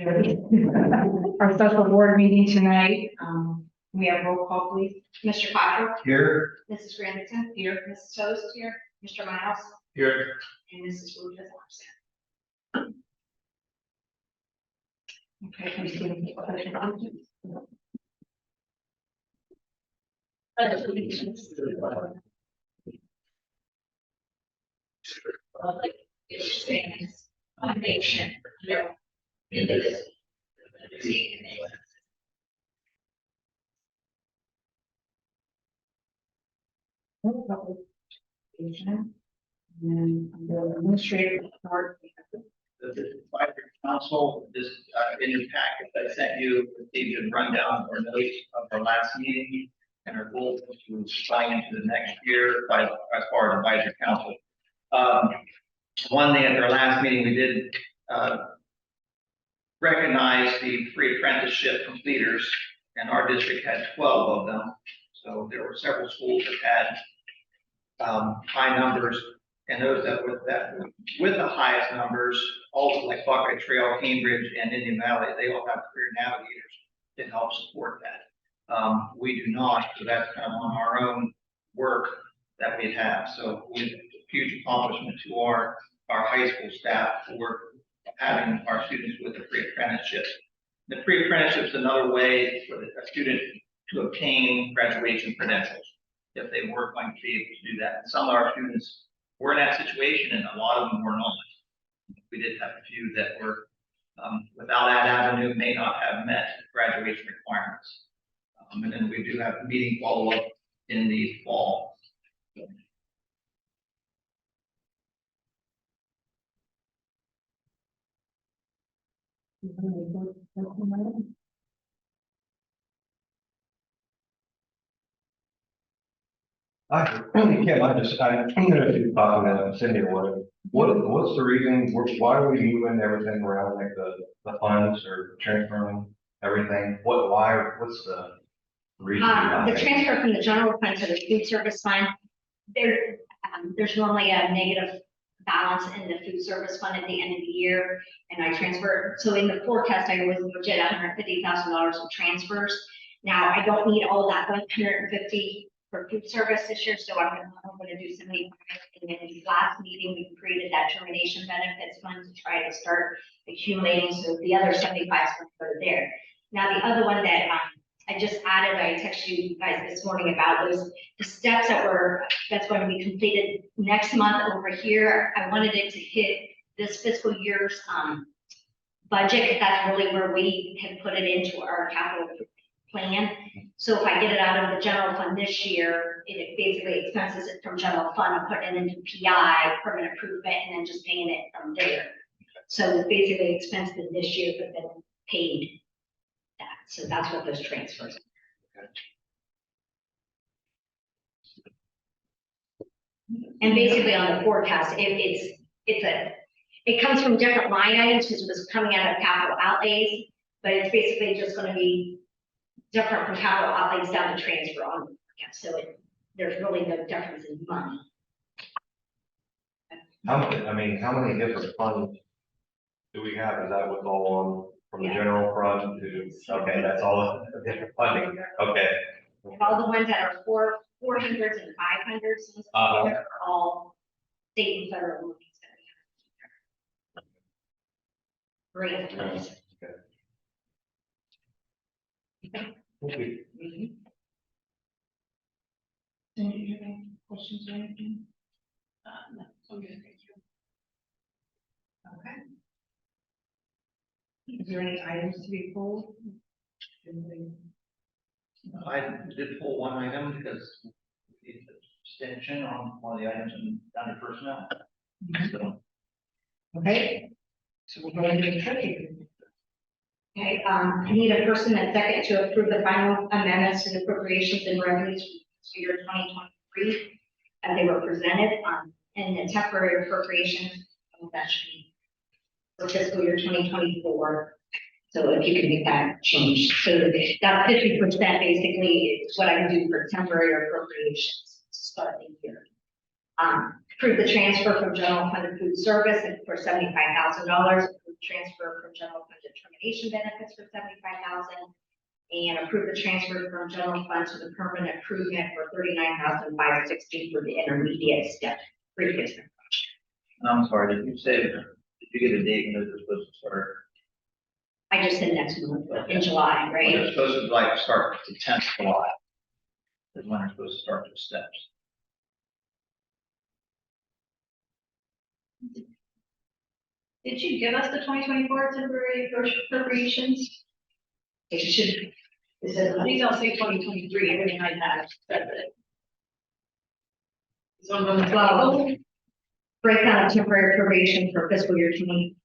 Our special board meeting tonight. We have roll call, please. Mr. Cottrell? Here. Mrs. Grandison? Here. Mrs. Toast? Here. Mr. Miles? Here. And Mrs. Wood is absent. Okay, can you see the question? Foundation. And the administrative report. The advisory council is in your packet. I sent you a rundown or notes of our last meeting and our goal to fly into the next year as far as advisory council. One thing at our last meeting, we did recognize the free apprenticeship completers, and our district had 12 of them. So there were several schools that had high numbers, and those that with the highest numbers, also like Buckeye Trail, Cambridge, and Indian Valley, they all have career navigators to help support that. We do not, so that's kind of on our own work that we have. So we have a huge accomplishment to our high school staff for having our students with a pre-apprenticeship. The pre-apprenticeship is another way for a student to obtain graduation credentials if they weren't going to be able to do that. And some of our students were in that situation, and a lot of them were not. We did have a few that were without that avenue, may not have met graduation requirements. And then we do have a meeting follow-up in the fall. Kim, I'm going to talk to Cindy or what's the reason, why are we moving everything around, like the funds or transferring everything? What's the reason? The transfer from the general fund to the food service fund, there's normally a negative balance in the food service fund at the end of the year, and I transfer. So in the forecast, I always budget $150,000 of transfers. Now I don't need all that 150 for food service this year, so I'm going to do 75. And then in the last meeting, we created that termination benefits fund to try to start accumulating. So the other 75 is going to go there. Now the other one that I just added, I texted you guys this morning about those the steps that's going to be completed next month over here. I wanted it to hit this fiscal year's budget. That's really where we had put it into our capital plan. So if I get it out of the general fund this year, it basically expenses it from general fund and putting it into PI, permanent improvement, and then just paying it from there. So it's basically expensed it this year, but then paid that. So that's what those transfers are. And basically on the forecast, it comes from different line items because it was coming out of capital outlays, but it's basically just going to be different from capital outlays down to transfer on the forecast. So there's really no difference in money. How many different funds do we have? Is that what's all on from the general fund to, okay, that's all different funding. Okay. And all the ones that are 400s and 500s, are all state and federal monies that we have. Great. Okay. Thank you. Do you have any questions or anything? No. Okay, thank you. Okay. Is there any items to be pulled? I did pull one item because it's extension on one of the items under personnel. So, Okay. So we'll go into the treasury. Okay, I need a person and second to approve the final amendments to the appropriations and revenues for year 2023 as they were presented in the temporary appropriations. That should be for fiscal year 2024. So if you can make that change. So that 50% basically is what I can do for temporary appropriations to start the year. Approve the transfer from general fund to food service for $75,000. transfer from general fund to termination benefits for $75,000 and approve the transfer from general fund to the permanent improvement for $39,560 for the intermediate step replacement. I'm sorry, did you get a date when those are supposed to start? I just said next month, in July, They're right? supposed to like start the 10th of July. Is when they're supposed to start the steps. Did you give us the 2024 temporary appropriations? It should, it says, These don't say 2023, everything I have, that's it. So I'm going to well, breakdown of temporary appropriation for fiscal year 20.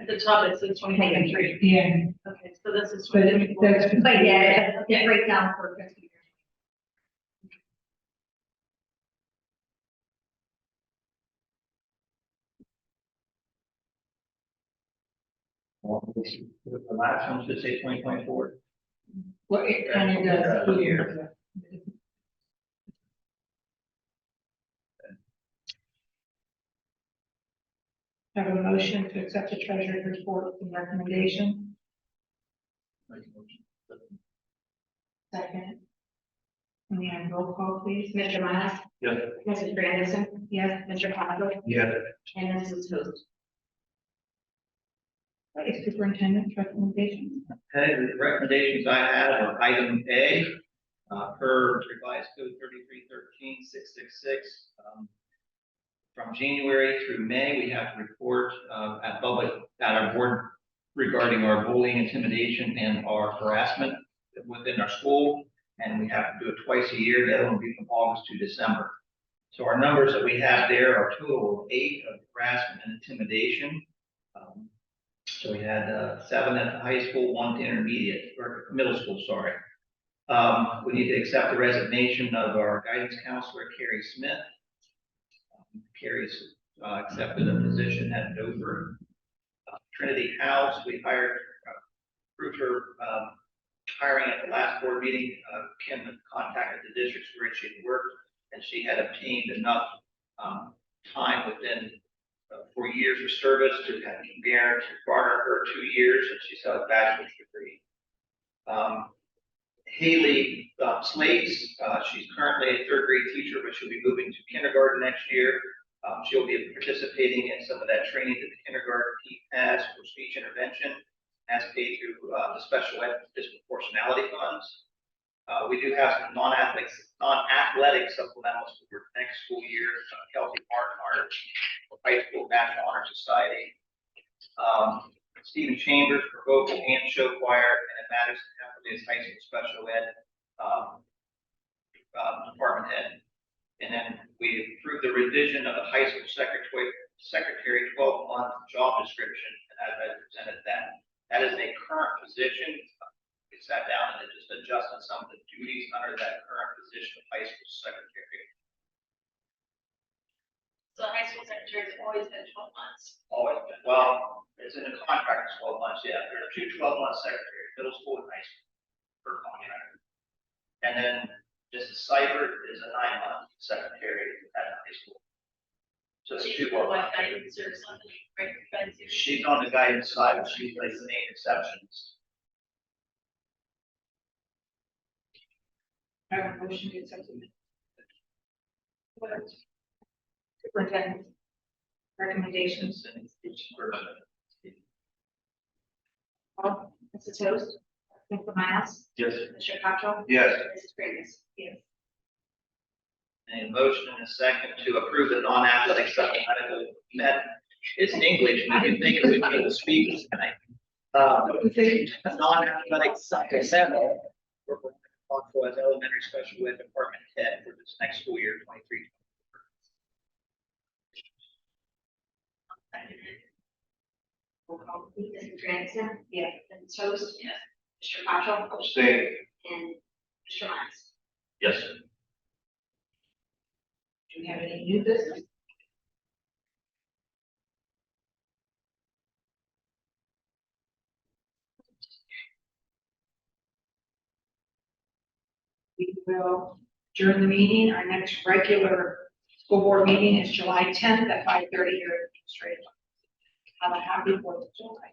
at the top, it says 2023. Yeah, Okay, so this is but 2024. that's. But yeah, the breakdown for fiscal year. The last one should say 2024. Well, it kind of does. Here. Have a motion to accept the treasurer's report and recommendation. Second. And we have roll call, please. Mr. Miles? Yes. Mrs. Anderson? Yes. Mr. Cotter? Yes. And Mrs. Host? Superintendent's recommendations. Okay, the recommendations I have are item A, per revised code 3313-666. From January through May, we have to report at our board regarding our bullying, intimidation, and our harassment within our school. And we have to do it twice a year. That will be from August to December. So our numbers that we have there are a total of 8 of harassment and intimidation. So we had 7 at the high school, 1 to intermediate, or middle school, sorry. We need to accept the resignation of our guidance counselor, Carrie Smith. Carrie's accepted a position at Dover. Trinity House, we approved her hiring at the last board meeting. Kim contacted the districts where she had worked, and she had obtained enough time within 4 years of service to have garner her 2 years, and she's got a bachelor's degree. Haley Slates, she's currently a 3rd grade teacher, but she'll be moving to kindergarten next year. She'll be participating in some of that training that the kindergarten team has for speech intervention, as paid through the special ed disproportionality funds. We do have some non-athletic supplementals for next school year. Kelsey Martin, our high school National Honor Society. Stephen Chambers for vocal and show choir, and then Madison Heffley's high school special ed department head. And then we approved the revision of the high school secretary 12-month job description, and as I presented that. That is a current position. We sat down and just adjusted some of the duties under that current position of high school secretary. So high school secretaries have always been 12 months. Always been, well, it's in the contract, it's 12 months, yeah. There are 2 12-month secretaries, middle school and high school per contract. And then Mrs. Seibert is a 9-month secretary at high school. So it's 2 more months. Guidance or something, right? Guidance. She's on the guidance side, but she plays the main exceptions. I have a motion to accept the superintendent's recommendations. Mrs. Host? Mr. Miles? Yes. Mr. Cotter? Yes. Mrs. Anderson? Yes. And a motion and a second to approve the non-athletic supplemental med. It's in English, and you think it would be the speakers tonight. Non-athletic supplemental for Foxborough as elementary special ed department head for this next school year, 23. Roll call, please. Mrs. Anderson? Yes. Mrs. Host? Yes. Mr. Cotter? Abstain. And Mr. Miles? Yes. Do we have any new business? We will, during the meeting, our next regular school board meeting is July 10th at 5:30 here at administrative. Have a happy 4th of July.